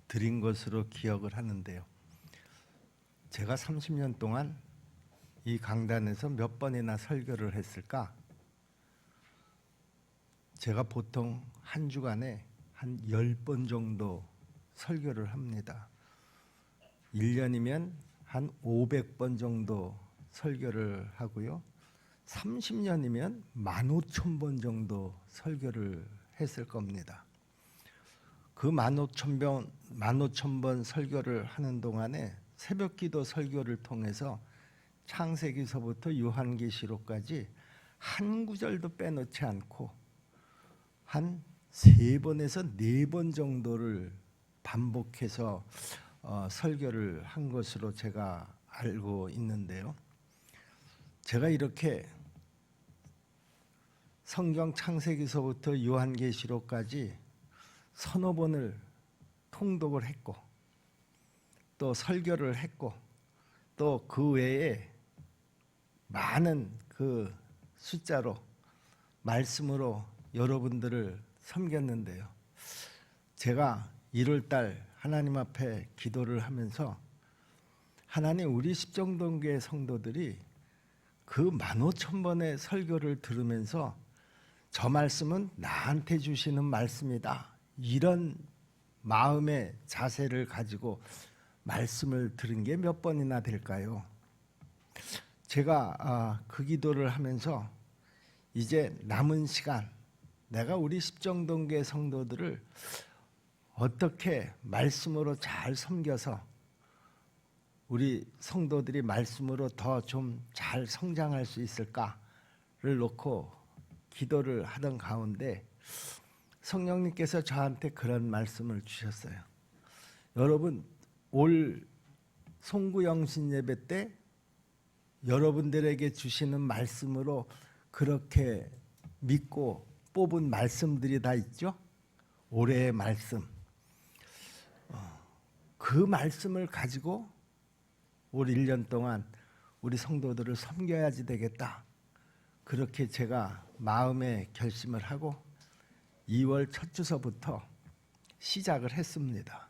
드린 것으로 기억을 하는데요. 제가 30년 동안 이 강단에서 몇 번이나 설교를 했을까? 제가 보통 한 주간에 한 10번 정도 설교를 합니다. 1년이면 한 500번 정도 설교를 하고요. 30년이면 15,000번 정도 설교를 했을 겁니다. 그 15,000번 설교를 하는 동안에 새벽기도 설교를 통해서 창세기서부터 요한계시록까지 한 구절도 빼놓지 않고 한 3번에서 4번 정도를 반복해서 설교를 한 것으로 제가 알고 있는데요. 제가 이렇게 성경 창세기서부터 요한계시록까지 서너 번을 통독을 했고 또 설교를 했고 또 그 외에 많은 그 숫자로 말씀으로 여러분들을 섬겼는데요. 제가 1월달 하나님 앞에 기도를 하면서 하나님, 우리 십정동교회 성도들이 그 15,000번의 설교를 들으면서 저 말씀은 나한테 주시는 말씀이다, 이런 마음의 자세를 가지고 말씀을 들은 게 몇 번이나 될까요? 제가 그 기도를 하면서 이제 남은 시간 내가 우리 십정동교회 성도들을 어떻게 말씀으로 잘 섬겨서 우리 성도들이 말씀으로 더 좀 잘 성장할 수 있을까를 놓고 기도를 하던 가운데 성령님께서 저한테 그런 말씀을 주셨어요. 여러분, 올 송구영신 예배 때 여러분들에게 주시는 말씀으로 그렇게 믿고 뽑은 말씀들이 다 있죠? 올해의 말씀. 그 말씀을 가지고 올 1년 동안 우리 성도들을 섬겨야지 되겠다, 그렇게 제가 마음에 결심을 하고 2월 첫 주서부터 시작을 했습니다.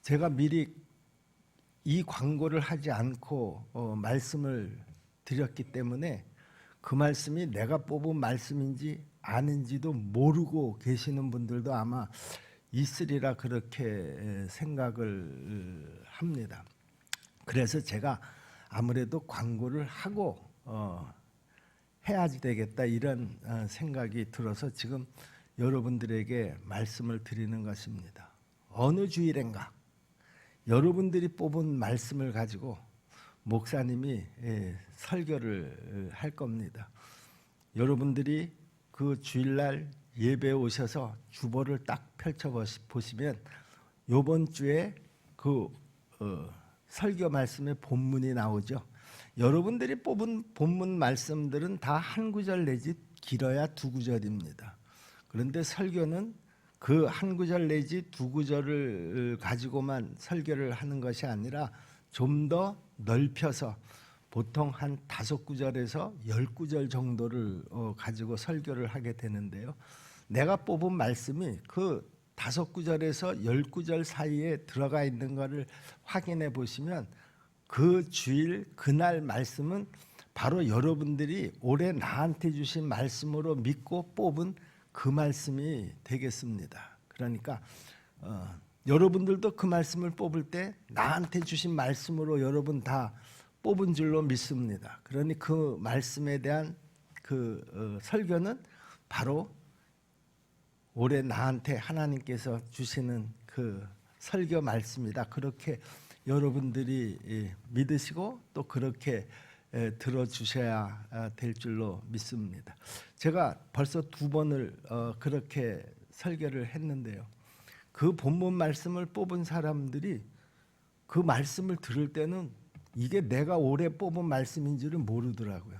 제가 미리 이 광고를 하지 않고 말씀을 드렸기 때문에 그 말씀이 내가 뽑은 말씀인지 아닌지도 모르고 계시는 분들도 아마 있으리라 그렇게 생각을 합니다. 그래서 제가 아무래도 광고를 하고 해야지 되겠다, 이런 생각이 들어서 지금 여러분들에게 말씀을 드리는 것입니다. 어느 주일인가 여러분들이 뽑은 말씀을 가지고 목사님이 설교를 할 겁니다. 여러분들이 그 주일날 예배에 오셔서 주보를 딱 펼쳐 보시면 이번 주에 그 설교 말씀의 본문이 나오죠. 여러분들이 뽑은 본문 말씀들은 다 한 구절 내지 길어야 2구절입니다. 그런데 설교는 그 한 구절 내지 2구절을 가지고만 설교를 하는 것이 아니라 좀 더 넓혀서 보통 한 5구절에서 10구절 정도를 가지고 설교를 하게 되는데요. 내가 뽑은 말씀이 그 5구절에서 10구절 사이에 들어가 있는 것을 확인해 보시면 그 주일 그날 말씀은 바로 여러분들이 올해 나한테 주신 말씀으로 믿고 뽑은 그 말씀이 되겠습니다. 그러니까 여러분들도 그 말씀을 뽑을 때 나한테 주신 말씀으로 여러분 다 뽑은 줄로 믿습니다. 그러니 그 말씀에 대한 그 설교는 바로 올해 나한테 하나님께서 주시는 그 설교 말씀이다, 그렇게 여러분들이 믿으시고 또 그렇게 들어주셔야 될 줄로 믿습니다. 제가 벌써 2번을 그렇게 설교를 했는데요. 그 본문 말씀을 뽑은 사람들이 그 말씀을 들을 때는 이게 내가 올해 뽑은 말씀인지를 모르더라고요.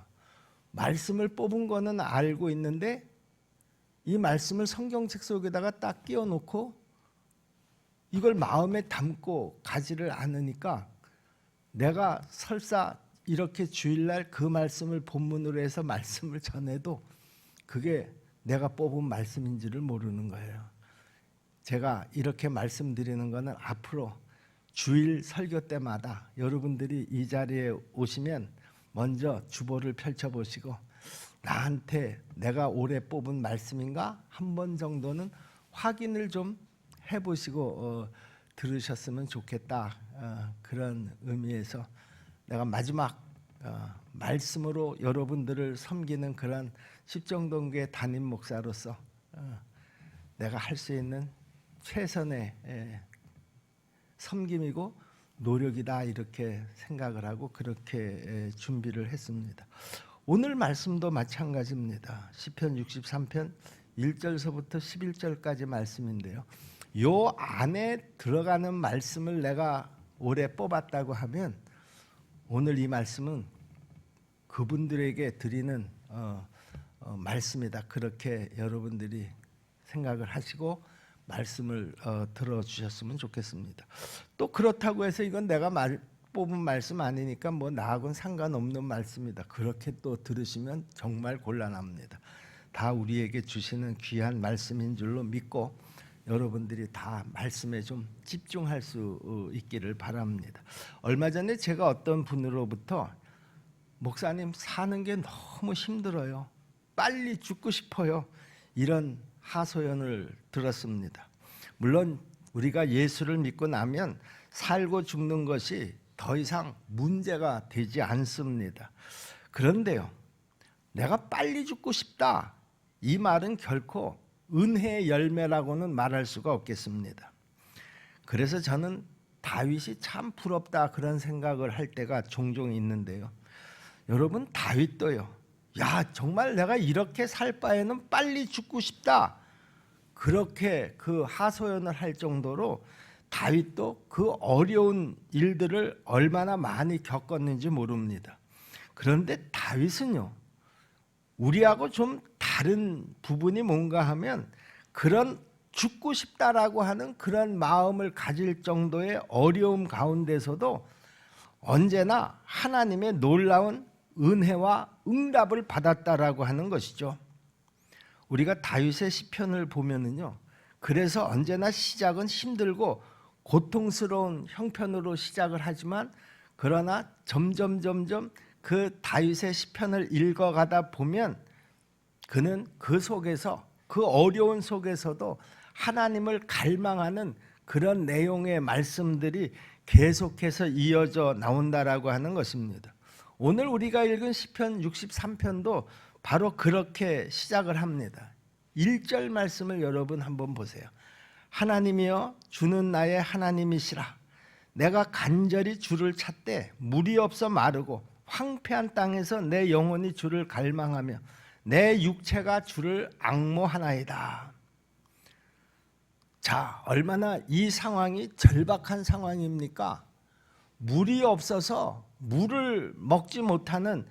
말씀을 뽑은 거는 알고 있는데 이 말씀을 성경책 속에다가 딱 끼워놓고 이걸 마음에 담고 가지를 않으니까 내가 설사 이렇게 주일날 그 말씀을 본문으로 해서 말씀을 전해도 그게 내가 뽑은 말씀인지를 모르는 거예요. 제가 이렇게 말씀드리는 거는 앞으로 주일 설교 때마다 여러분들이 이 자리에 오시면 먼저 주보를 펼쳐보시고 나한테 내가 올해 뽑은 말씀인가 한 번 정도는 확인을 좀 해보시고 들으셨으면 좋겠다. 그런 의미에서 내가 마지막 말씀으로 여러분들을 섬기는 그런 십정동교회 담임 목사로서 내가 할 수 있는 최선의 섬김이고 노력이다 이렇게 생각을 하고 그렇게 준비를 했습니다. 오늘 말씀도 마찬가지입니다. 시편 63편 1절서부터 11절까지 말씀인데요. 요 안에 들어가는 말씀을 내가 올해 뽑았다고 하면 오늘 이 말씀은 그분들에게 드리는 말씀이다. 그렇게 여러분들이 생각을 하시고 말씀을 들어주셨으면 좋겠습니다. 또 그렇다고 해서 이건 내가 뽑은 말씀 아니니까 뭐 나하고는 상관없는 말씀이다. 그렇게 또 들으시면 정말 곤란합니다. 다 우리에게 주시는 귀한 말씀인 줄로 믿고 여러분들이 다 말씀에 좀 집중할 수 있기를 바랍니다. 얼마 전에 제가 어떤 분으로부터 목사님 사는 게 너무 힘들어요. 빨리 죽고 싶어요. 이런 하소연을 들었습니다. 물론 우리가 예수를 믿고 나면 살고 죽는 것이 더 이상 문제가 되지 않습니다. 그런데요, 내가 빨리 죽고 싶다. 이 말은 결코 은혜의 열매라고는 말할 수가 없겠습니다. 그래서 저는 다윗이 참 부럽다 그런 생각을 할 때가 종종 있는데요. 여러분 다윗도요. 야 정말 내가 이렇게 살 바에는 빨리 죽고 싶다. 그렇게 그 하소연을 할 정도로 다윗도 그 어려운 일들을 얼마나 많이 겪었는지 모릅니다. 그런데 다윗은요. 우리하고 좀 다른 부분이 뭔가 하면 그런 죽고 싶다라고 하는 그런 마음을 가질 정도의 어려움 가운데서도 언제나 하나님의 놀라운 은혜와 응답을 받았다라고 하는 것이죠. 우리가 다윗의 시편을 보면은요. 그래서 언제나 시작은 힘들고 고통스러운 형편으로 시작을 하지만 그러나 점점 그 다윗의 시편을 읽어가다 보면 그는 그 속에서 그 어려운 속에서도 하나님을 갈망하는 그런 내용의 말씀들이 계속해서 이어져 나온다라고 하는 것입니다. 오늘 우리가 읽은 시편 63편도 바로 그렇게 시작을 합니다. 1절 말씀을 여러분 한번 보세요. 하나님이여 주는 나의 하나님이시라. 내가 간절히 주를 찾되 물이 없어 마르고 황폐한 땅에서 내 영혼이 주를 갈망하며 내 육체가 주를 앙모하나이다. 자, 얼마나 이 상황이 절박한 상황입니까? 물이 없어서 물을 먹지 못하는,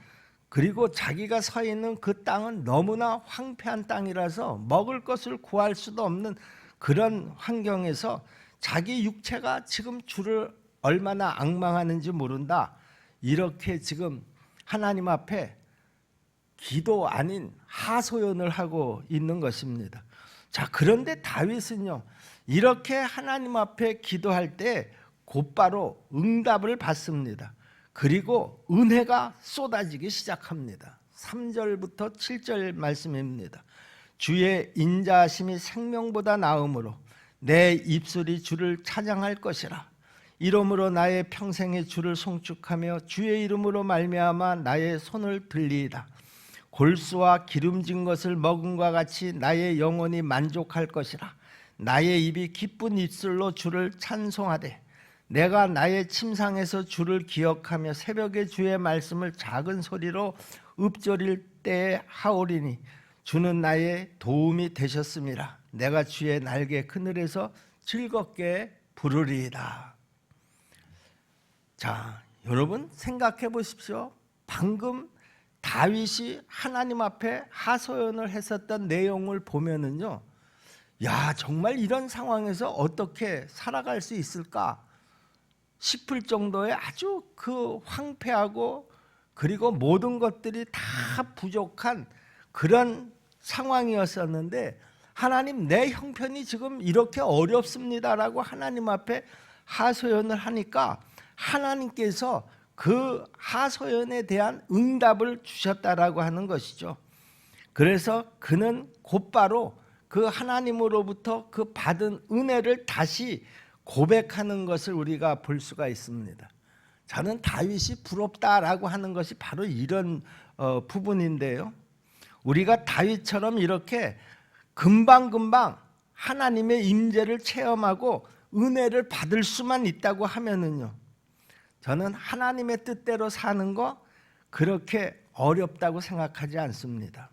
그리고 자기가 서 있는 그 땅은 너무나 황폐한 땅이라서 먹을 것을 구할 수도 없는 그런 환경에서 자기 육체가 지금 주를 얼마나 앙망하는지 모른다. 이렇게 지금 하나님 앞에 기도 아닌 하소연을 하고 있는 것입니다. 자, 그런데 다윗은요, 이렇게 하나님 앞에 기도할 때 곧바로 응답을 받습니다. 그리고 은혜가 쏟아지기 시작합니다. 3절부터 7절 말씀입니다. 주의 인자하심이 생명보다 나음으로 내 입술이 주를 찬양할 것이라. 이러므로 나의 평생에 주를 송축하며 주의 이름으로 말미암아 나의 손을 들리이다. 골수와 기름진 것을 먹음과 같이 나의 영혼이 만족할 것이라. 나의 입이 기쁜 입술로 주를 찬송하되 내가 나의 침상에서 주를 기억하며 새벽에 주의 말씀을 작은 소리로 읊조릴 때에 하오리니 주는 나의 도움이 되셨음이라. 내가 주의 날개 그늘에서 즐겁게 부르리이다. 자, 여러분 생각해 보십시오. 방금 다윗이 하나님 앞에 하소연을 했었던 내용을 보면은요, 야 정말 이런 상황에서 어떻게 살아갈 수 있을까 싶을 정도의 아주 그 황폐하고 그리고 모든 것들이 다 부족한 그런 상황이었었는데 하나님, 내 형편이 지금 이렇게 어렵습니다라고 하나님 앞에 하소연을 하니까 하나님께서 그 하소연에 대한 응답을 주셨다라고 하는 것이죠. 그래서 그는 곧바로 그 하나님으로부터 그 받은 은혜를 다시 고백하는 것을 우리가 볼 수가 있습니다. 저는 다윗이 부럽다라고 하는 것이 바로 이런 부분인데요. 우리가 다윗처럼 이렇게 금방금방 하나님의 임재를 체험하고 은혜를 받을 수만 있다고 하면은요, 저는 하나님의 뜻대로 사는 거 그렇게 어렵다고 생각하지 않습니다.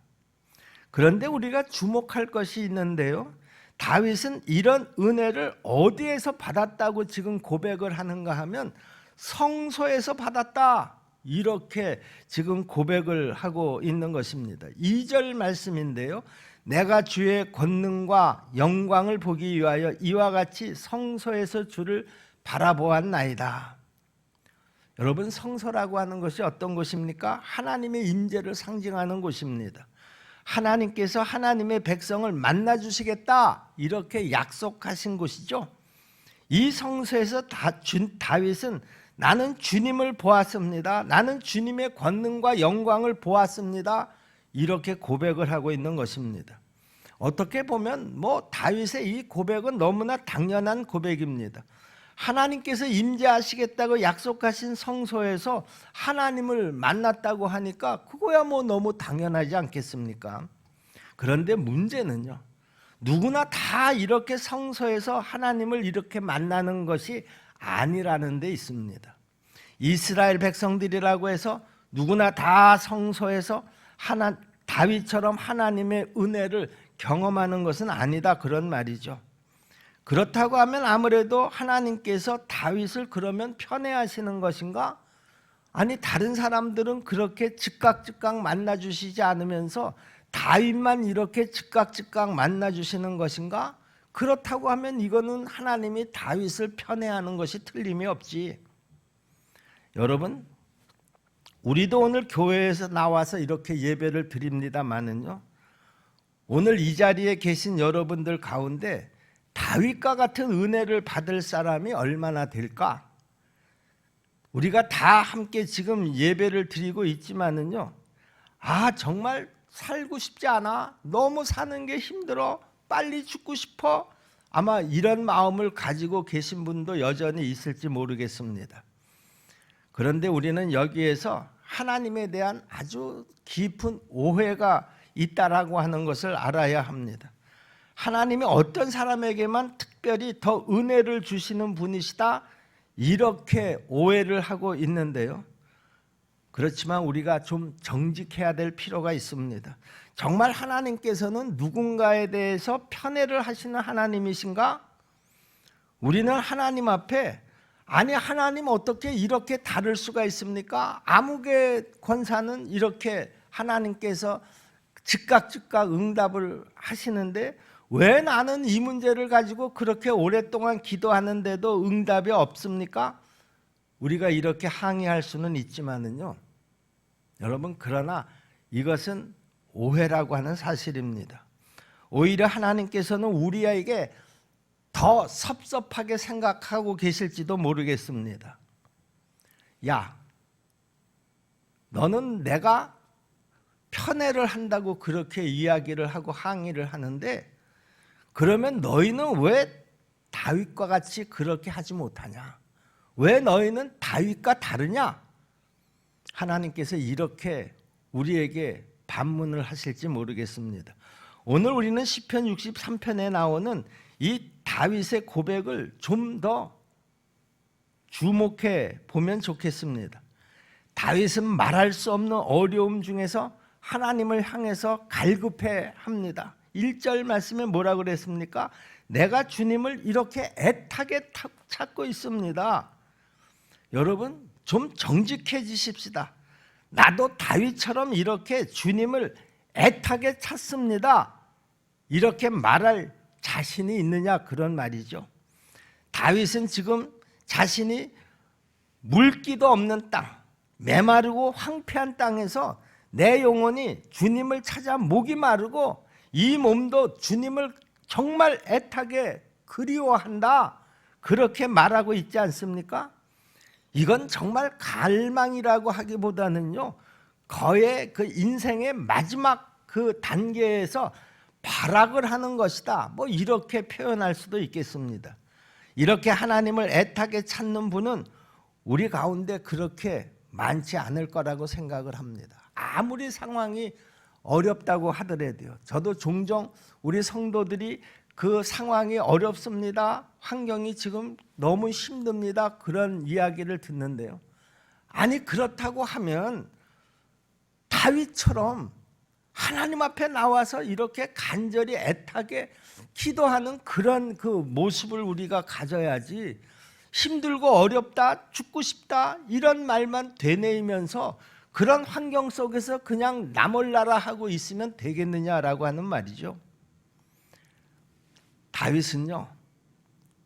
그런데 우리가 주목할 것이 있는데요, 다윗은 이런 은혜를 어디에서 받았다고 지금 고백을 하는가 하면 성소에서 받았다, 이렇게 지금 고백을 하고 있는 것입니다. 2절 말씀인데요, 내가 주의 권능과 영광을 보기 위하여 이와 같이 성소에서 주를 바라보았나이다. 여러분, 성소라고 하는 것이 어떤 곳입니까? 하나님의 임재를 상징하는 곳입니다. 하나님께서 하나님의 백성을 만나 주시겠다, 이렇게 약속하신 곳이죠. 이 성소에서 다윗은 나는 주님을 보았습니다, 나는 주님의 권능과 영광을 보았습니다, 이렇게 고백을 하고 있는 것입니다. 어떻게 보면 다윗의 이 고백은 너무나 당연한 고백입니다. 하나님께서 임재하시겠다고 약속하신 성소에서 하나님을 만났다고 하니까 그거야 너무 당연하지 않겠습니까? 그런데 문제는요, 누구나 다 이렇게 성소에서 하나님을 이렇게 만나는 것이 아니라는 데 있습니다. 이스라엘 백성들이라고 해서 누구나 다 성소에서 다윗처럼 하나님의 은혜를 경험하는 것은 아니다, 그런 말이죠. 그렇다고 하면 아무래도 하나님께서 다윗을 그러면 편애하시는 것인가? 아니, 다른 사람들은 그렇게 즉각 만나주시지 않으면서 다윗만 이렇게 즉각 만나주시는 것인가? 그렇다고 하면 이거는 하나님이 다윗을 편애하는 것이 틀림이 없지. 여러분, 우리도 오늘 교회에서 나와서 이렇게 예배를 드립니다마는요, 오늘 이 자리에 계신 여러분들 가운데 다윗과 같은 은혜를 받을 사람이 얼마나 될까? 우리가 다 함께 지금 예배를 드리고 있지만은요, 정말 살고 싶지 않아, 너무 사는 게 힘들어, 빨리 죽고 싶어, 아마 이런 마음을 가지고 계신 분도 여전히 있을지 모르겠습니다. 그런데 우리는 여기에서 하나님에 대한 아주 깊은 오해가 있다라고 하는 것을 알아야 합니다. 하나님이 어떤 사람에게만 특별히 더 은혜를 주시는 분이시다, 이렇게 오해를 하고 있는데요. 그렇지만 우리가 좀 정직해야 될 필요가 있습니다. 정말 하나님께서는 누군가에 대해서 편애를 하시는 하나님이신가? 우리는 하나님 앞에 하나님 어떻게 이렇게 다를 수가 있습니까? 암흑의 권사는 이렇게 하나님께서 즉각 응답을 하시는데 왜 나는 이 문제를 가지고 그렇게 오랫동안 기도하는데도 응답이 없습니까? 우리가 이렇게 항의할 수는 있지만은요, 여러분, 그러나 이것은 오해라고 하는 사실입니다. 오히려 하나님께서는 우리에게 더 섭섭하게 생각하고 계실지도 모르겠습니다. 야, 너는 내가 편애를 한다고 그렇게 이야기를 하고 항의를 하는데, 그러면 너희는 왜 다윗과 같이 그렇게 하지 못하냐? 왜 너희는 다윗과 다르냐? 하나님께서 이렇게 우리에게 반문을 하실지 모르겠습니다. 오늘 우리는 시편 63편에 나오는 이 다윗의 고백을 좀 더 주목해 보면 좋겠습니다. 다윗은 말할 수 없는 어려움 중에서 하나님을 향해서 갈급해 합니다. 1절 말씀에 뭐라 그랬습니까? 내가 주님을 이렇게 애타게 찾고 있습니다. 여러분, 좀 정직해지십시다. 나도 다윗처럼 이렇게 주님을 애타게 찾습니다, 이렇게 말할 자신이 있느냐, 그런 말이죠. 다윗은 지금 자신이 물기도 없는 땅, 메마르고 황폐한 땅에서 내 영혼이 주님을 찾아 목이 마르고 이 몸도 주님을 정말 애타게 그리워한다, 그렇게 말하고 있지 않습니까? 이건 정말 갈망이라고 하기보다는요, 거의 그 인생의 마지막 그 단계에서 발악을 하는 것이다, 뭐 이렇게 표현할 수도 있겠습니다. 이렇게 하나님을 애타게 찾는 분은 우리 가운데 그렇게 많지 않을 거라고 생각을 합니다. 아무리 상황이 어렵다고 하더라도요. 저도 종종 우리 성도들이 그 상황이 어렵습니다, 환경이 지금 너무 힘듭니다, 그런 이야기를 듣는데요. 아니, 그렇다고 하면 다윗처럼 하나님 앞에 나와서 이렇게 간절히 애타게 기도하는 그런 그 모습을 우리가 가져야지, 힘들고 어렵다, 죽고 싶다 이런 말만 되뇌이면서 그런 환경 속에서 그냥 나몰라라 하고 있으면 되겠느냐라고 하는 말이죠. 다윗은요,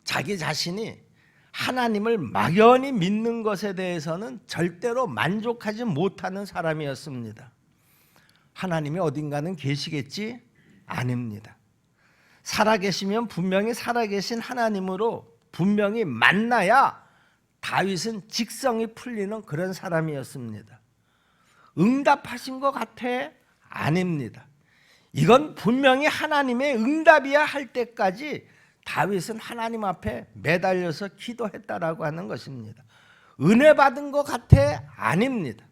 자기 자신이 하나님을 막연히 믿는 것에 대해서는 절대로 만족하지 못하는 사람이었습니다. 하나님이 어딘가는 계시겠지? 아닙니다. 살아계시면 분명히 살아계신 하나님으로 분명히 만나야 다윗은 직성이 풀리는 그런 사람이었습니다. 응답하신 것 같아? 아닙니다. 이건 분명히 하나님의 응답이야 할 때까지 다윗은 하나님 앞에 매달려서 기도했다라고 하는 것입니다. 은혜 받은 것 같아? 아닙니다.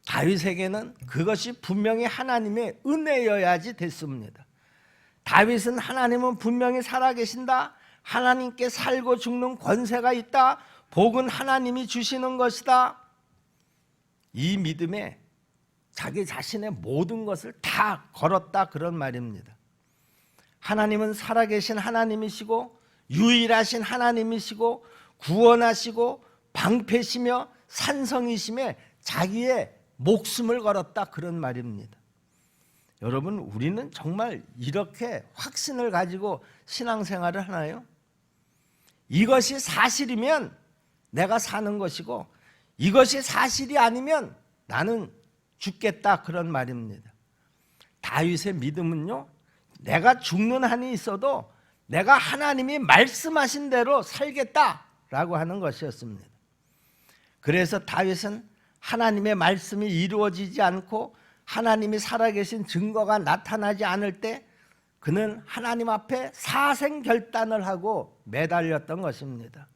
다윗에게는 그것이 분명히 하나님의 은혜여야지 됐습니다. 다윗은 하나님은 분명히 살아계신다, 하나님께 살고 죽는 권세가 있다, 복은 하나님이 주시는 것이다, 이 믿음에 자기 자신의 모든 것을 다 걸었다, 그런 말입니다. 하나님은 살아계신 하나님이시고 유일하신 하나님이시고 구원하시고 방패시며 산성이심에 자기의 목숨을 걸었다, 그런 말입니다. 여러분, 우리는 정말 이렇게 확신을 가지고 신앙생활을 하나요? 이것이 사실이면 내가 사는 것이고 이것이 사실이 아니면 나는 죽겠다, 그런 말입니다. 다윗의 믿음은요, 내가 죽는 한이 있어도 내가 하나님이 말씀하신 대로 살겠다라고 하는 것이었습니다. 그래서 다윗은 하나님의 말씀이 이루어지지 않고 하나님이 살아계신 증거가 나타나지 않을 때 그는 하나님 앞에 사생결단을 하고 매달렸던 것입니다.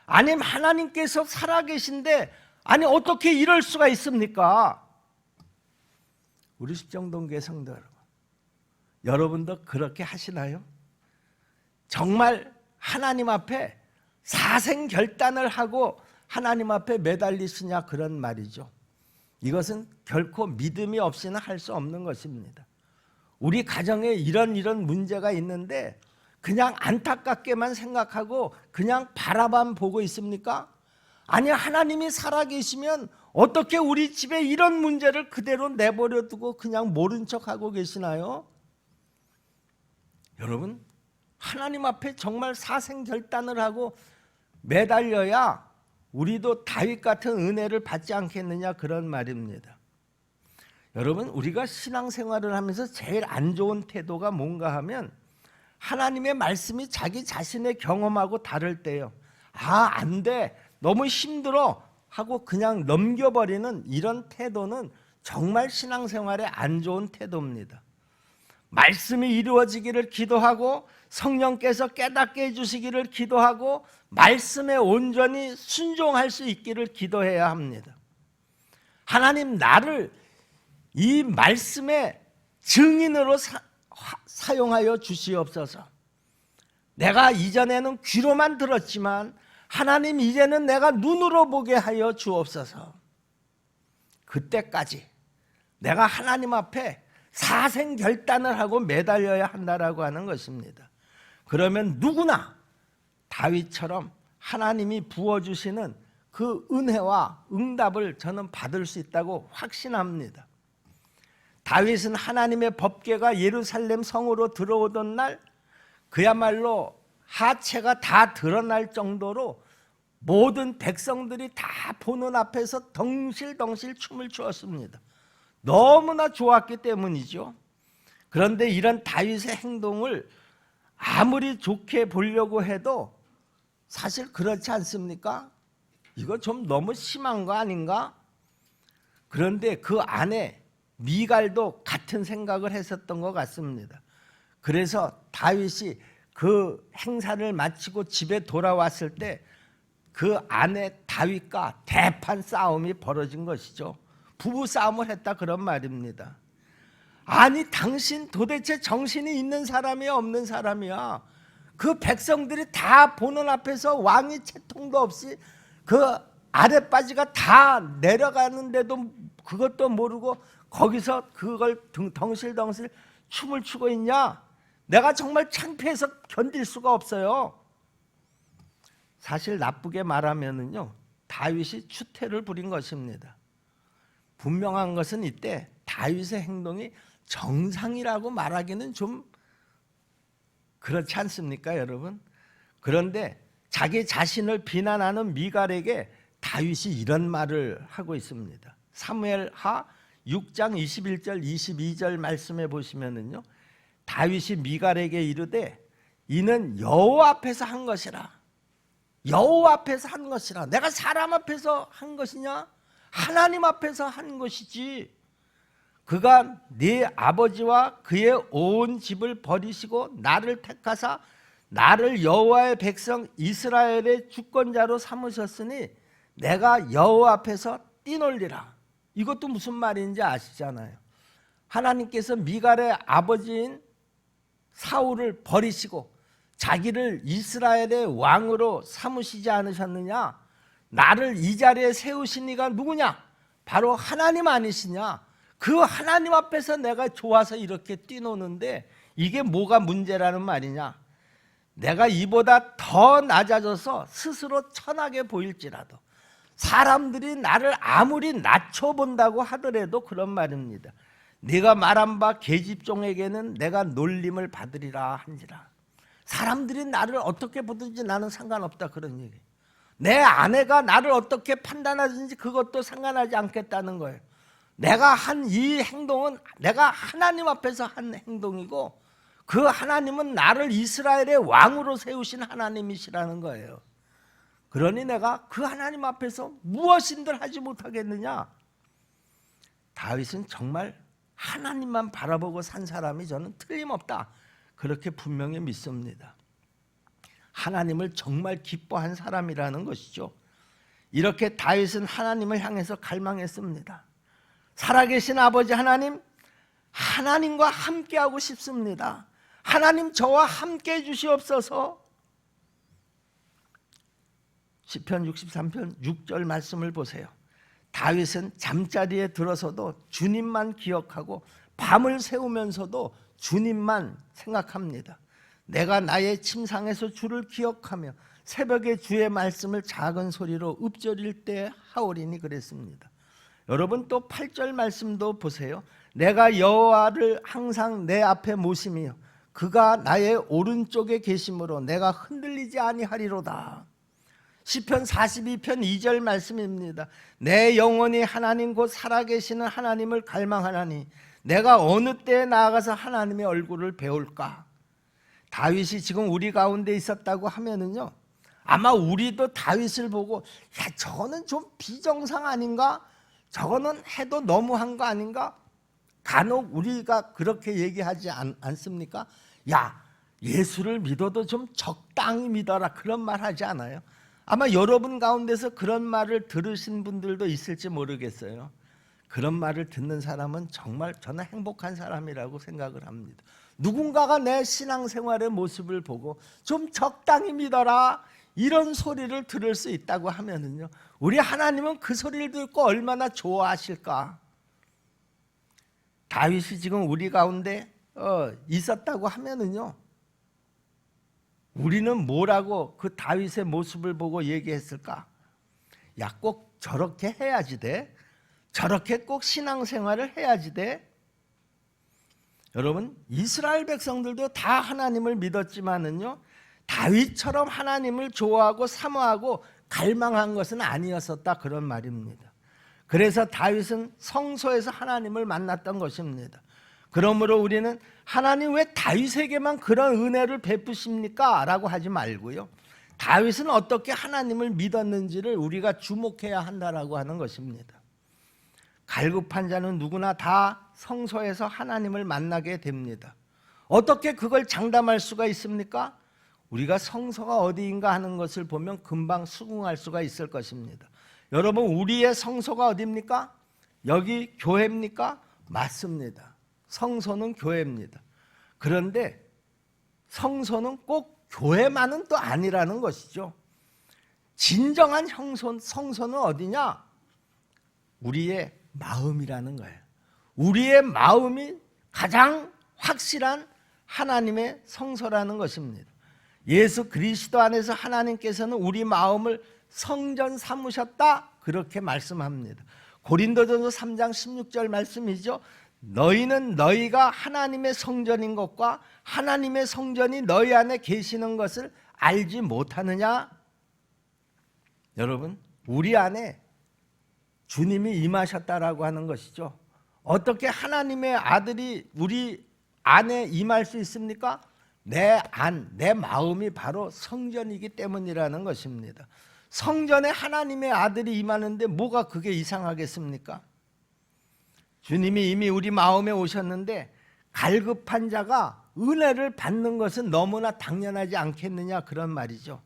아니, 하나님께서 살아계신데 아니 어떻게 이럴 수가 있습니까? 우리 십정동교회 성도 여러분, 여러분도 그렇게 하시나요? 정말 하나님 앞에 사생결단을 하고 하나님 앞에 매달리시냐, 그런 말이죠. 이것은 결코 믿음이 없이는 할 수 없는 것입니다. 우리 가정에 이런 문제가 있는데 그냥 안타깝게만 생각하고 그냥 바라만 보고 있습니까? 아니, 하나님이 살아계시면 어떻게 우리 집에 이런 문제를 그대로 내버려 두고 그냥 모른 척하고 계시나요? 여러분, 하나님 앞에 정말 사생결단을 하고 매달려야 우리도 다윗 같은 은혜를 받지 않겠느냐, 그런 말입니다. 여러분, 우리가 신앙생활을 하면서 제일 안 좋은 태도가 뭔가 하면 하나님의 말씀이 자기 자신의 경험하고 다를 때요, 아, 안 돼, 너무 힘들어 하고 그냥 넘겨버리는 이런 태도는 정말 신앙생활에 안 좋은 태도입니다. 말씀이 이루어지기를 기도하고 성령께서 깨닫게 해주시기를 기도하고 말씀에 온전히 순종할 수 있기를 기도해야 합니다. 하나님, 나를 이 말씀의 증인으로 사용하여 주시옵소서. 내가 이전에는 귀로만 들었지만 하나님, 이제는 내가 눈으로 보게 하여 주옵소서. 그때까지 내가 하나님 앞에 사생결단을 하고 매달려야 한다라고 하는 것입니다. 그러면 누구나 다윗처럼 하나님이 부어주시는 그 은혜와 응답을 저는 받을 수 있다고 확신합니다. 다윗은 하나님의 법궤가 예루살렘 성으로 들어오던 날 그야말로 하체가 다 드러날 정도로 모든 백성들이 다 보는 앞에서 덩실덩실 춤을 추었습니다. 너무나 좋았기 때문이죠. 그런데 이런 다윗의 행동을 아무리 좋게 보려고 해도 사실 그렇지 않습니까? 이거 좀 너무 심한 거 아닌가? 그런데 그 안에 미갈도 같은 생각을 했었던 것 같습니다. 그래서 다윗이 그 행사를 마치고 집에 돌아왔을 때 그 안에 다윗과 대판 싸움이 벌어진 것이죠. 부부 싸움을 했다 그런 말입니다. 아니 당신 도대체 정신이 있는 사람이야 없는 사람이야? 그 백성들이 다 보는 앞에서 왕이 채통도 없이 그 아랫바지가 다 내려가는데도 그것도 모르고 거기서 그걸 덩실덩실 춤을 추고 있냐? 내가 정말 창피해서 견딜 수가 없어요. 사실 나쁘게 말하면은요, 다윗이 추태를 부린 것입니다. 분명한 것은 이때 다윗의 행동이 정상이라고 말하기는 좀 그렇지 않습니까, 여러분? 그런데 자기 자신을 비난하는 미갈에게 다윗이 이런 말을 하고 있습니다. 사무엘하 6장 21절 22절 말씀해 보시면은요, 다윗이 미갈에게 이르되 이는 여호와 앞에서 한 것이라. 여호와 앞에서 한 것이라. 내가 사람 앞에서 한 것이냐? 하나님 앞에서 한 것이지. 그가 네 아버지와 그의 온 집을 버리시고 나를 택하사 나를 여호와의 백성 이스라엘의 주권자로 삼으셨으니 내가 여호와 앞에서 뛰놀리라. 이것도 무슨 말인지 아시잖아요. 하나님께서 미갈의 아버지인 사울을 버리시고 자기를 이스라엘의 왕으로 삼으시지 않으셨느냐? 나를 이 자리에 세우신 이가 누구냐? 바로 하나님 아니시냐? 그 하나님 앞에서 내가 좋아서 이렇게 뛰노는데 이게 뭐가 문제라는 말이냐? 내가 이보다 더 낮아져서 스스로 천하게 보일지라도 사람들이 나를 아무리 낮춰본다고 하더라도 그런 말입니다. 네가 말한 바 계집종에게는 내가 놀림을 받으리라 한지라. 사람들이 나를 어떻게 보든지 나는 상관없다 그런 얘기. 내 아내가 나를 어떻게 판단하든지 그것도 상관하지 않겠다는 거예요. 내가 한 이 행동은 내가 하나님 앞에서 한 행동이고 그 하나님은 나를 이스라엘의 왕으로 세우신 하나님이시라는 거예요. 그러니 내가 그 하나님 앞에서 무엇인들 하지 못하겠느냐? 다윗은 정말 하나님만 바라보고 산 사람이 저는 틀림없다. 그렇게 분명히 믿습니다. 하나님을 정말 기뻐한 사람이라는 것이죠. 이렇게 다윗은 하나님을 향해서 갈망했습니다. 살아계신 아버지 하나님, 하나님과 함께하고 싶습니다. 하나님 저와 함께해 주시옵소서. 시편 63편 6절 말씀을 보세요. 다윗은 잠자리에 들어서도 주님만 기억하고 밤을 새우면서도 주님만 생각합니다. 내가 나의 침상에서 주를 기억하며 새벽에 주의 말씀을 작은 소리로 읊조릴 때 하오리니 그랬습니다. 여러분 또 8절 말씀도 보세요. 내가 여호와를 항상 내 앞에 모시며 그가 나의 오른쪽에 계심으로 내가 흔들리지 아니하리로다. 시편 42편 2절 말씀입니다. 내 영혼이 하나님 곧 살아계시는 하나님을 갈망하나니 내가 어느 때에 나아가서 하나님의 얼굴을 배울까? 다윗이 지금 우리 가운데 있었다고 하면은요, 아마 우리도 다윗을 보고 야 저거는 좀 비정상 아닌가? 저거는 해도 너무한 거 아닌가? 간혹 우리가 그렇게 얘기하지 않습니까? 야 예수를 믿어도 좀 적당히 믿어라 그런 말 하지 않아요? 아마 여러분 가운데서 그런 말을 들으신 분들도 있을지 모르겠어요. 그런 말을 듣는 사람은 정말 저는 행복한 사람이라고 생각을 합니다. 누군가가 내 신앙생활의 모습을 보고 좀 적당히 믿어라 이런 소리를 들을 수 있다고 하면은요, 우리 하나님은 그 소리를 듣고 얼마나 좋아하실까? 다윗이 지금 우리 가운데 있었다고 하면은요, 우리는 뭐라고 그 다윗의 모습을 보고 얘기했을까? 야, 꼭 저렇게 해야지 돼. 저렇게 꼭 신앙생활을 해야지 돼. 여러분, 이스라엘 백성들도 다 하나님을 믿었지만은요, 다윗처럼 하나님을 좋아하고 사모하고 갈망한 것은 아니었었다 그런 말입니다. 그래서 다윗은 성소에서 하나님을 만났던 것입니다. 그러므로 우리는 하나님 왜 다윗에게만 그런 은혜를 베푸십니까? 라고 하지 말고요, 다윗은 어떻게 하나님을 믿었는지를 우리가 주목해야 한다라고 하는 것입니다. 갈급한 자는 누구나 다 성소에서 하나님을 만나게 됩니다. 어떻게 그걸 장담할 수가 있습니까? 우리가 성소가 어디인가 하는 것을 보면 금방 수긍할 수가 있을 것입니다. 여러분, 우리의 성소가 어디입니까? 여기 교회입니까? 맞습니다. 성소는 교회입니다. 그런데 성소는 꼭 교회만은 또 아니라는 것이죠. 진정한 성소는 어디냐? 우리의 마음이라는 거예요. 우리의 마음이 가장 확실한 하나님의 성소라는 것입니다. 예수 그리스도 안에서 하나님께서는 우리 마음을 성전 삼으셨다, 그렇게 말씀합니다. 고린도전서 3장 16절 말씀이죠. 너희는 너희가 하나님의 성전인 것과 하나님의 성전이 너희 안에 계시는 것을 알지 못하느냐? 여러분, 우리 안에 주님이 임하셨다라고 하는 것이죠. 어떻게 하나님의 아들이 우리 안에 임할 수 있습니까? 내 마음이 바로 성전이기 때문이라는 것입니다. 성전에 하나님의 아들이 임하는데 뭐가 그게 이상하겠습니까? 주님이 이미 우리 마음에 오셨는데 갈급한 자가 은혜를 받는 것은 너무나 당연하지 않겠느냐, 그런 말이죠.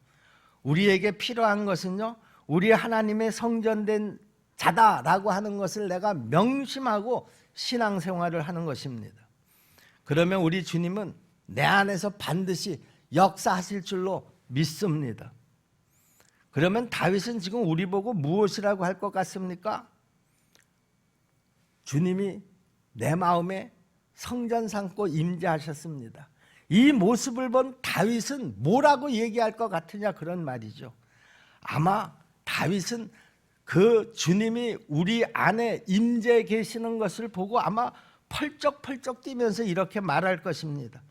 우리에게 필요한 것은요, 우리 하나님의 성전된 자다라고 하는 것을 내가 명심하고 신앙생활을 하는 것입니다. 그러면 우리 주님은 내 안에서 반드시 역사하실 줄로 믿습니다. 그러면 다윗은 지금 우리 보고 무엇이라고 할 것 같습니까? 주님이 내 마음에 성전 삼고 임재하셨습니다. 이 모습을 본 다윗은 뭐라고 얘기할 것 같으냐, 그런 말이죠. 아마 다윗은 그 주님이 우리 안에 임재해 계시는 것을 보고 아마 펄쩍펄쩍 뛰면서 이렇게 말할 것입니다.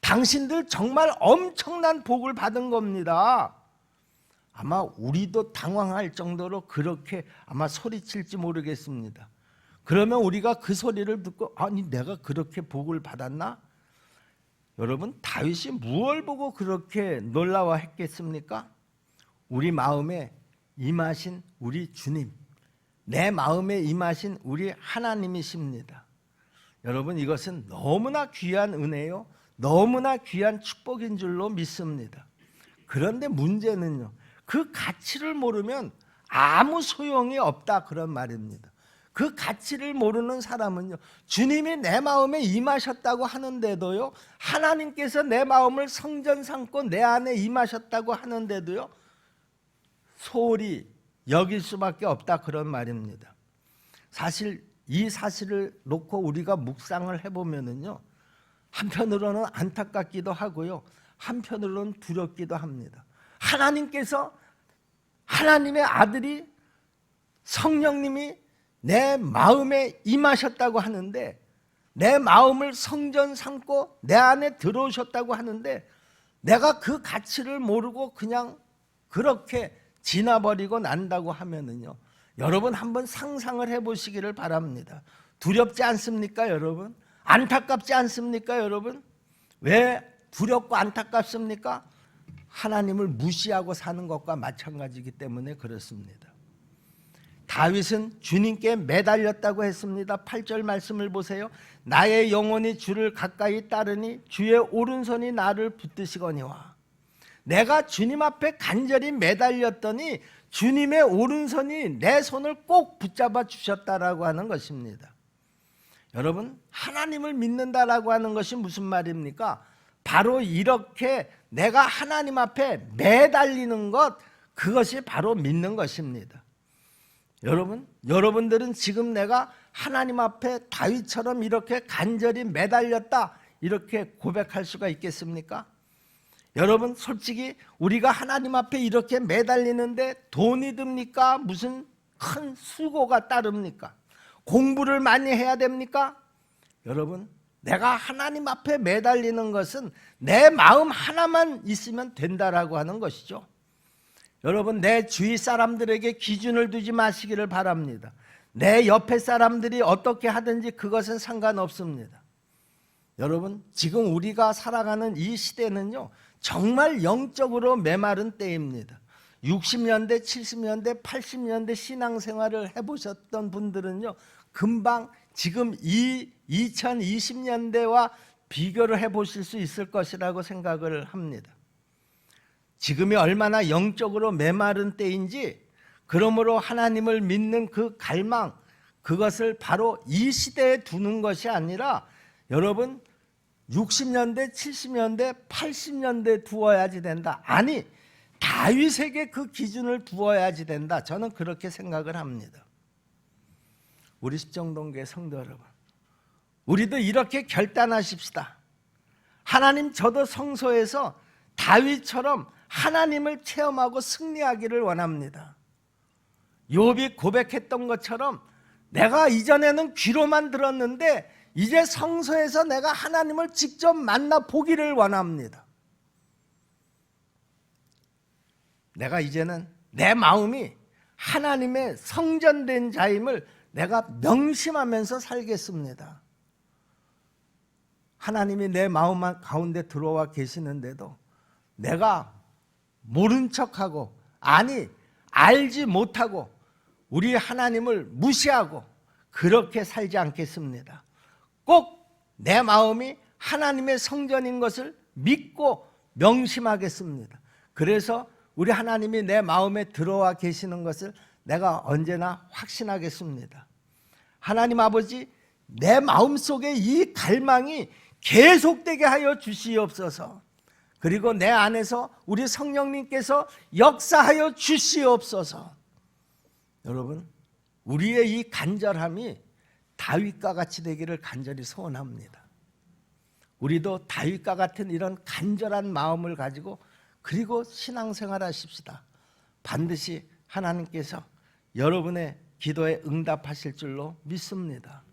당신들 정말 엄청난 복을 받은 겁니다. 아마 우리도 당황할 정도로 그렇게 아마 소리칠지 모르겠습니다. 그러면 우리가 그 소리를 듣고, 아니 내가 그렇게 복을 받았나? 여러분, 다윗이 무엇을 보고 그렇게 놀라워했겠습니까? 우리 마음에 임하신 우리 주님, 내 마음에 임하신 우리 하나님이십니다. 여러분, 이것은 너무나 귀한 은혜요, 너무나 귀한 축복인 줄로 믿습니다. 그런데 문제는요, 그 가치를 모르면 아무 소용이 없다, 그런 말입니다. 그 가치를 모르는 사람은요, 주님이 내 마음에 임하셨다고 하는데도요, 하나님께서 내 마음을 성전 삼고 내 안에 임하셨다고 하는데도요, 소홀히 여길 수밖에 없다, 그런 말입니다. 사실 이 사실을 놓고 우리가 묵상을 해보면은요, 한편으로는 안타깝기도 하고요, 한편으로는 두렵기도 합니다. 하나님께서, 하나님의 아들이, 성령님이 내 마음에 임하셨다고 하는데, 내 마음을 성전 삼고 내 안에 들어오셨다고 하는데, 내가 그 가치를 모르고 그냥 그렇게 지나버리고 난다고 하면은요, 여러분 한번 상상을 해보시기를 바랍니다. 두렵지 않습니까, 여러분? 안타깝지 않습니까, 여러분? 왜 두렵고 안타깝습니까? 하나님을 무시하고 사는 것과 마찬가지이기 때문에 그렇습니다. 다윗은 주님께 매달렸다고 했습니다. 8절 말씀을 보세요. 나의 영혼이 주를 가까이 따르니 주의 오른손이 나를 붙드시거니와. 내가 주님 앞에 간절히 매달렸더니 주님의 오른손이 내 손을 꼭 붙잡아 주셨다라고 하는 것입니다. 여러분, 하나님을 믿는다라고 하는 것이 무슨 말입니까? 바로 이렇게 내가 하나님 앞에 매달리는 것, 그것이 바로 믿는 것입니다. 여러분들은 지금 내가 하나님 앞에 다윗처럼 이렇게 간절히 매달렸다, 이렇게 고백할 수가 있겠습니까? 여러분, 솔직히 우리가 하나님 앞에 이렇게 매달리는데 돈이 듭니까? 무슨 큰 수고가 따릅니까? 공부를 많이 해야 됩니까? 여러분, 내가 하나님 앞에 매달리는 것은 내 마음 하나만 있으면 된다라고 하는 것이죠. 여러분, 내 주위 사람들에게 기준을 두지 마시기를 바랍니다. 내 옆에 사람들이 어떻게 하든지 그것은 상관없습니다. 여러분, 지금 우리가 살아가는 이 시대는요, 정말 영적으로 메마른 때입니다. 60년대, 70년대, 80년대 신앙생활을 해보셨던 분들은요, 금방 지금 이 2020년대와 비교를 해보실 수 있을 것이라고 생각을 합니다. 지금이 얼마나 영적으로 메마른 때인지, 그러므로 하나님을 믿는 그 갈망, 그것을 바로 이 시대에 두는 것이 아니라 여러분 60년대, 70년대, 80년대 두어야지 된다. 아니, 다윗에게 그 기준을 두어야지 된다. 저는 그렇게 생각을 합니다. 우리 십정동교회 성도 여러분, 우리도 이렇게 결단하십시다. 하나님, 저도 성소에서 다윗처럼 하나님을 체험하고 승리하기를 원합니다. 욥이 고백했던 것처럼 내가 이전에는 귀로만 들었는데 이제 성소에서 내가 하나님을 직접 만나보기를 원합니다. 내가 이제는 내 마음이 하나님의 성전된 자임을 내가 명심하면서 살겠습니다. 하나님이 내 마음 가운데 들어와 계시는데도 내가 모른 척하고, 아니 알지 못하고 우리 하나님을 무시하고 그렇게 살지 않겠습니다. 꼭 내 마음이 하나님의 성전인 것을 믿고 명심하겠습니다. 그래서 우리 하나님이 내 마음에 들어와 계시는 것을 내가 언제나 확신하겠습니다. 하나님 아버지, 내 마음속에 이 갈망이 계속되게 하여 주시옵소서. 그리고 내 안에서 우리 성령님께서 역사하여 주시옵소서. 여러분, 우리의 이 간절함이 다윗과 같이 되기를 간절히 소원합니다. 우리도 다윗과 같은 이런 간절한 마음을 가지고 그리고 신앙생활 하십시다. 반드시 하나님께서 여러분의 기도에 응답하실 줄로 믿습니다.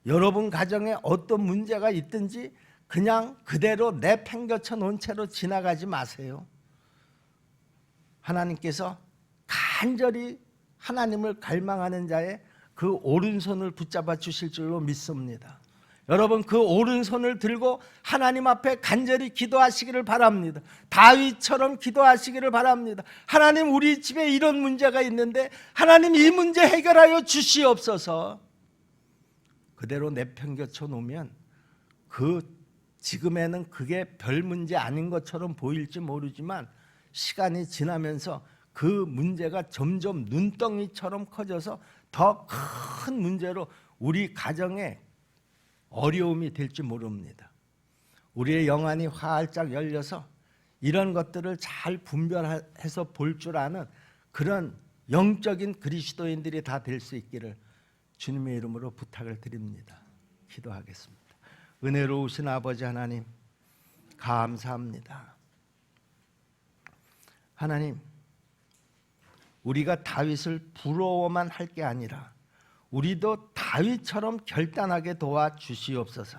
여러분 가정에 어떤 문제가 있든지 그냥 그대로 내팽겨쳐 놓은 채로 지나가지 마세요. 하나님께서 간절히 하나님을 갈망하는 자의 그 오른손을 붙잡아 주실 줄로 믿습니다. 여러분, 그 오른손을 들고 하나님 앞에 간절히 기도하시기를 바랍니다. 다윗처럼 기도하시기를 바랍니다. 하나님, 우리 집에 이런 문제가 있는데 하나님, 이 문제 해결하여 주시옵소서. 그대로 내팽겨쳐 놓으면 지금에는 그게 별 문제 아닌 것처럼 보일지 모르지만 시간이 지나면서 그 문제가 점점 눈덩이처럼 커져서 더 큰 문제로 우리 가정에 어려움이 될지 모릅니다. 우리의 영안이 활짝 열려서 이런 것들을 잘 분별해서 볼 줄 아는 그런 영적인 그리스도인들이 다 될 수 있기를 주님의 이름으로 부탁을 드립니다. 기도하겠습니다. 은혜로우신 아버지 하나님, 감사합니다. 하나님, 우리가 다윗을 부러워만 할 게 아니라 우리도 다윗처럼 결단하게 도와주시옵소서.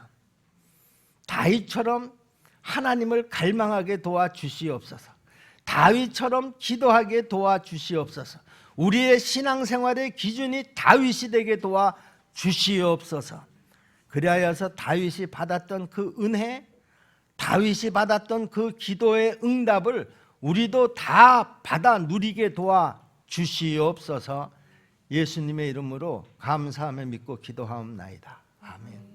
다윗처럼 하나님을 갈망하게 도와주시옵소서. 다윗처럼 기도하게 도와주시옵소서. 우리의 신앙생활의 기준이 다윗이 되게 도와주시옵소서. 그리하여서 다윗이 받았던 그 은혜, 다윗이 받았던 그 기도의 응답을 우리도 다 받아 누리게 도와주시옵소서. 예수님의 이름으로 감사하며 믿고 기도하옵나이다. 아멘.